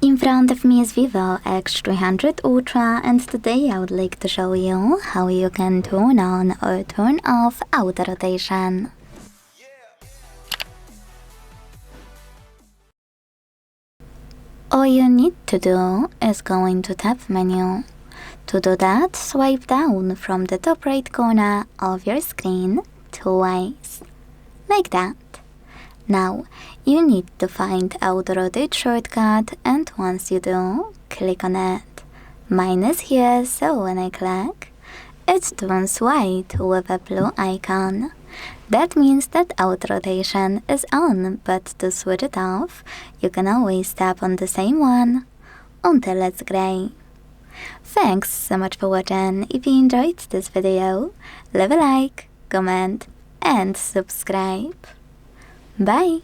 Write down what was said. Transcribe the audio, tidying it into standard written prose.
In front of me is VIVO X300 Ultra, and today I would like to show you how you can turn on or turn off auto rotation. All you need to do is go into tab menu. To do that, swipe down from the top right corner of your screen two ways, like that. Now, you need to find auto rotate shortcut, and once you do, click on it. Mine is here, so when I click, it turns white with a blue icon. That means that auto rotation is on, but to switch it off, you can always tap on the same one until it's gray. Thanks so much for watching. If you enjoyed this video, leave a like, comment, and subscribe. Bye!